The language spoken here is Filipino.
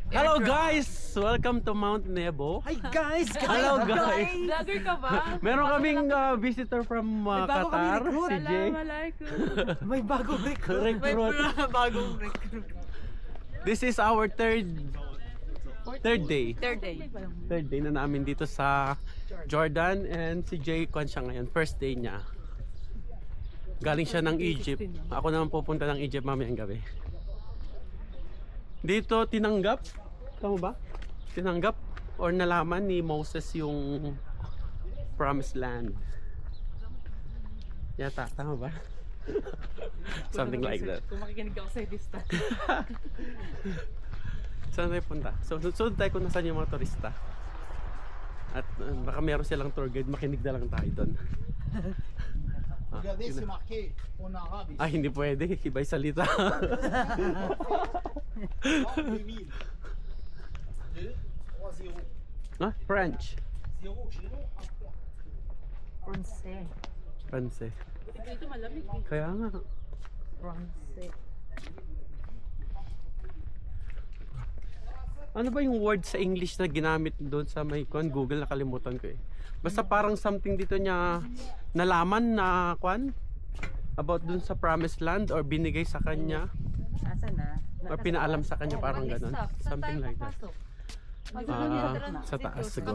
Hello guys! Welcome to Mount Nebo. Hi guys! Hello guys! Vlogger ka ba? Meron kaming visitor from bago kami Qatar, recruit. si Jay. Assalamualaikum. May bagong recruit. Recruit. Bagong recruit. This is our third day. Third day. Third day na namin dito sa Jordan, and si Jay kwan siya ngayon. First day niya. Galing siya ng Egypt. Ako naman pupunta ng Egypt mamayang gabi. Dito tinanggap, tama ba? Tinanggap or nalaman ni Moses yung promised land. Yata, tama ba? Something like that. Kung makikinig ako sa lista. Saan tayo punta? So, sunod tayo kung nasaan yung mga turista. At baka meron silang tour guide, makinig na lang tayo doon. Regardez, c'est marqué en arabe. Ay, hindi pwede. Iba'y salita. 2000. 2, 3, 0. Ah, French. 0 chez nous, 1 point. Francais. Dito malamig eh. Kaya nga. Ano ba yung word sa English na ginamit doon sa may Google? Nakalimutan ko eh. Basta parang something dito niya nalaman na about dun sa promised land or binigay sa kanya Asa na? or pinaalam sa kanya, parang ganun. Something like that. Sa taas siguro.